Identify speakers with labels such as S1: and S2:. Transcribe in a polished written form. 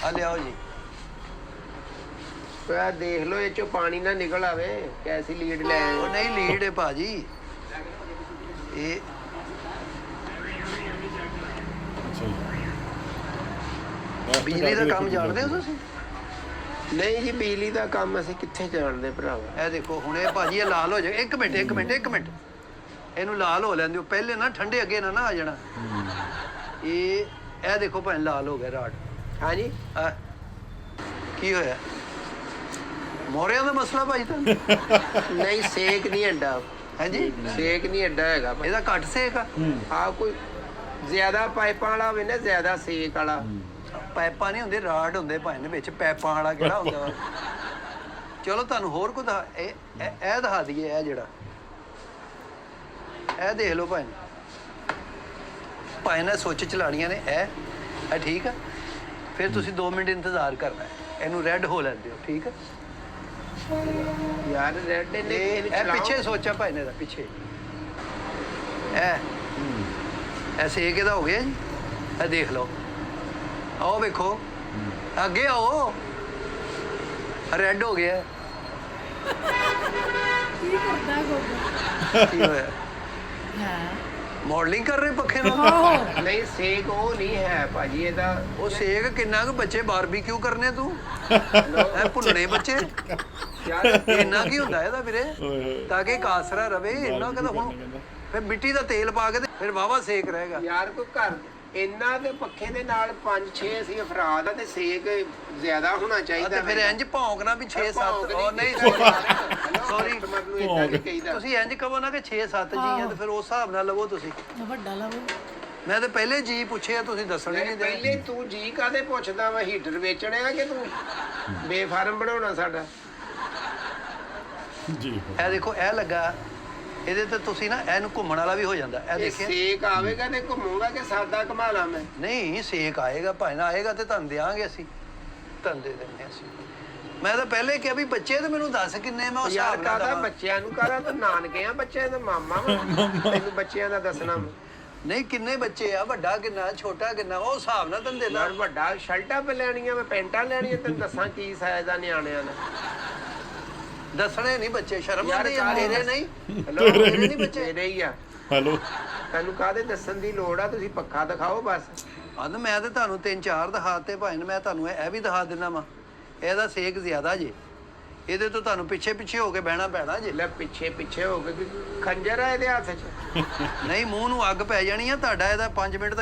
S1: ਆ ਲਿਆਓ ਜੀ।
S2: देख लो ये चो पानी ना निकल आवे कैसी लीड ले आए
S1: ਉਹ ਨਹੀਂ ਲੀਡ ਹੈ ਭਾਜੀ ਇਹ ਬਿਜਲੀ ਦਾ ਕੰਮ ਜਾਣਦੇ ਹੋ ਤੁਸੀਂ?
S2: नहीं जी बिजली का काम असं कित्थे जानते भरावा
S1: ਇਹ ਦੇਖੋ ਹੁਣ ਇਹ ਭਾਜੀ ਇਹ ਲਾਲ ਹੋ ਜਾਏਗਾ। ਇੱਕ ਮਿੰਟ ਇਹਨੂੰ ਲਾਲ ਹੋ ਲੈਂਦੇ ਹੋ ਪਹਿਲੇ ਨਾ ਠੰਡੇ ਅੱਗੇ ਨਾ ਆ ਜਾਣਾ। ਇਹ ਦੇਖੋ ਭਾਵੇਂ ਲਾਲ ਹੋ ਗਿਆ ਰਾਡ।
S2: हाँ जी
S1: ਆ ਕੀ ਹੋਇਆ? ਮੋਰਿਆਂ ਦਾ ਮਸਲਾ ਭਾਈ ਤਾਂ
S2: नहीं सेक नहीं अड्डा
S1: ਹੈ ਜੀ।
S2: सेक नहीं अड्डा हैगा
S1: ਇਹਦਾ ਘੱਟ ਸੇਕ ਆ।
S2: हाँ कोई ज्यादा पाइपां वाला होवे ना ज्यादा सेक वाला
S1: ਪਾਈਪਾਂ ਨਹੀਂ ਹੁੰਦੇ ਰਾਡ ਹੁੰਦੇ ਭਾਵੇਂ ਵਿੱਚ ਪਾਈਪਾਂ ਵਾਲਾ ਕਿਹੜਾ ਹੁੰਦਾ ਵਾ। ਚਲੋ ਤੁਹਾਨੂੰ ਹੋਰ ਕੁਝ ਇਹ ਦਿਖਾ ਦਈਏ। ਇਹ ਜਿਹੜਾ ਇਹ ਦੇਖ ਲਓ ਭਾਵੇਂ ਨੇ ਸੁੱਚ ਚਲਾਣੀਆਂ ਨੇ। ਇਹ ਠੀਕ ਆ। ਫਿਰ ਤੁਸੀਂ 2 ਮਿੰਟ ਇੰਤਜ਼ਾਰ ਕਰਨਾ ਹੈ। ਇਹਨੂੰ ਰੈੱਡ ਹੋ ਲੈਂਦੇ ਹੋ ਠੀਕ ਆ।
S2: यार रेड ने
S1: ਇਹ ਪਿੱਛੇ ਸੋਚਾ ਭਾਵੇਂ ਦਾ ਪਿੱਛੇ ਇਹ ਸੇਕ ਇਹਦਾ ਹੋ ਗਿਆ ਜੀ। ਇਹ ਦੇਖ ਲਓ ਆਓ ਵੇਖੋ ਅੱਗੇ ਆਓ ਰੈੱਡ ਹੋ ਗਿਆ।
S3: ਕੀ ਕਰਦਾ ਗੋਗਾ?
S1: ਕੀ ਹੋਇਆ?
S3: ਹਾਂ
S1: ਮਾਡਲਿੰਗ ਕਰ ਰਹੇ ਪੱਖੇ ਨਾਲ?
S2: नहीं सेक वो नहीं है भाजी ये दा
S1: ਉਹ ਸੇਕ ਕਿੰਨਾ ਕੁ ਬੱਚੇ ਬਾਰਬੀਕਿਊ ਕਰਨੇ ਤੂੰ ਇਹ ਭੁੱਲਣੇ ਬੱਚੇ
S2: यार
S1: ਇੰਨਾ ਕੀ ਹੁੰਦਾ ਇਹਦਾ ਵੀਰੇ ਤਾਂ ਕਿ ਕਾਸਰਾ ਰਵੇ ਇੰਨਾ ਕਦਾ ਹੁਣ ਫਿਰ ਮਿੱਟੀ ਦਾ ਤੇਲ ਪਾ ਕੇ ਤੇ ਫਿਰ ਵਾਵਾ ਸੇਕ ਰਹੇਗਾ।
S2: यार कोई घर ਇੰਨਾ ਦੇ ਪੱਖੇ ਦੇ ਨਾਲ 5-6 ਅਸੀਂ ਅਫਰਾਦ ਆ ਤੇ ਸੇਕ ਜ਼ਿਆਦਾ ਹੋਣਾ ਚਾਹੀਦਾ
S1: ਤੇ ਫਿਰ ਇੰਜ ਭੌਂਕਣਾ ਵੀ 6-7 ਉਹ ਨਹੀਂ ਸੌਰੀ
S2: ਮੈਨੂੰ ਇਦਾਂ ਨਹੀਂ ਕਹੀਦਾ
S1: ਤੁਸੀਂ ਇੰਜ ਕਹੋ ਨਾ ਕਿ 6-7 ਜੀ ਆ ਤੇ ਫਿਰ ਉਸ ਹਿਸਾਬ ਨਾਲ ਲਵੋ ਤੁਸੀਂ।
S3: ਵੱਡਾ ਲਵੋ।
S1: ਮੈਂ ਤਾਂ ਪਹਿਲੇ ਜੀ ਪੁੱਛਿਆ ਤੁਸੀਂ ਦੱਸਣੇ ਨਹੀਂ ਦੇ।
S2: ਪਹਿਲੇ ਤੂੰ ਜੀ ਕਾਦੇ ਪੁੱਛਦਾ ਵਾ ਹੀਟਰ ਵੇਚਣੇ ਆ ਕਿ ਤੂੰ ਬੇਫਾਰਮ ਬਣਾਉਣਾ ਸਾਡਾ
S4: ਜੀ
S1: ਇਹ ਦੇਖੋ ਇਹ ਲੱਗਾ ਇਹਦੇ ਤੇ ਤੁਸੀਂ ਨਾ ਇਹਨੂੰ ਘੁੰਮਣ ਵਾਲਾ ਵੀ ਹੋ ਜਾਂਦਾ। ਇਹ
S2: ਇਹ
S1: ਦੇਖਿਆ
S2: ਸੇਕ ਆਵੇਗਾ ਤੇ ਘੁੰਮੂਗਾ ਕਿ ਸਾਦਾ ਘੁਮਾ ਲਾਂ ਮੈਂ
S1: ਨਹੀਂ ਸੇਕ ਆਏਗਾ ਭਾਵੇਂ ਨਾ ਆਏਗਾ ਤੇ ਤੁਹਾਨੂੰ ਦਿਆਂਗੇ ਅਸੀਂ ਤੁਹਾਨੂੰ ਦੇ ਦਿੰਦੇ ਹਾਂ ਅਸੀਂ। ਮੈਂ ਤਾਂ ਪਹਿਲੇ ਕਿਹਾ ਵੀ ਬੱਚੇ ਤੇ ਮੈਨੂੰ ਦੱਸ ਕਿੰਨੇ ਮੈਂ ਉਸ
S2: ਯਾਰ
S1: ਹਿਸਾਬ ਨਾਲ
S2: ਕਾਹਦਾ
S1: ਦਵਾਂ।
S2: ਬੱਚਿਆਂ ਨੂੰ ਕਾਹਦਾ ਤੂੰ ਨਾਨਕੇ ਆ ਬੱਚਿਆਂ ਦਾ ਮਾਮਾ ਵਾ ਤੈਨੂੰ ਬੱਚਿਆਂ ਦਾ ਦੱਸਣਾ ਵਾ।
S1: ਨਹੀਂ ਕਿੰਨੇ ਬੱਚੇ ਆ ਵੱਡਾ ਕਿੰਨਾ ਛੋਟਾ ਕਿੰਨਾ ਉਹ ਹਿਸਾਬ ਨਾਲ ਤੁਹਾਨੂੰ ਦੇ ਦਾਂ।
S2: ਯਾਰ ਵੱਡਾ ਸ਼ਰਟਾਂ ਪੇ ਲੈਣੀਆਂ ਮੈਂ ਪੈਂਟਾਂ ਲੈਣੀਆਂ ਤੈਨੂੰ ਦੱਸਾਂ ਕੀ ਸਾਈਜ਼ ਦਾ ਨਿਆਣਿਆਂ ਦਾ
S1: ਦੱਸਣੇ ਨਹੀਂ ਬੱਚੇ ਸ਼ਰਮ
S2: ਯਾਰ
S1: ਆਉਂਦੀ ਆ
S2: ਕਾਹਦੇ
S1: ਤੇਰੇ ਨਹੀਂ
S2: ਹੈਲੋ
S1: ਤੇਰੇ ਨਹੀਂ ਬੱਚੇ
S2: ਤੇਰੇ ਹੀ ਆ
S4: ਹੈਲੋ
S2: ਤੈਨੂੰ ਕਾਹਦੇ ਦੱਸਣ ਦੀ ਲੋੜ ਆ ਤੁਸੀਂ ਪੱਖਾ ਦਿਖਾਓ ਬਸ
S1: ਅੰਦ ਮੈਂ ਤੇ ਤੁਹਾਨੂੰ 3-4 ਦਿਖਾਤੇ ਭਾਵੇਂ ਮੈਂ ਤੁਹਾਨੂੰ ਇਹ ਵੀ ਦਿਖਾ ਦਿੰਦਾ ਵਾਂ। ਇਹਦਾ ਸੇਕ ਜ਼ਿਆਦਾ ਜੇ ਇਹਦੇ ਤੋਂ ਤੁਹਾਨੂੰ ਪਿੱਛੇ ਹੋ ਕੇ ਬਹਿਣਾ ਪੈਣਾ ਜੇ।
S2: ਲੈ ਪਿੱਛੇ ਹੋ ਕੇ ਖੰਜਰ ਆ ਇਹਦੇ ਹੱਥ 'ਚ
S1: ਨਹੀਂ ਮੂੰਹ ਨੂੰ ਅੱਗ ਪੈ ਜਾਣੀ ਆ ਤੁਹਾਡਾ ਇਹਦਾ 5 ਮਿੰਟ ਦਾ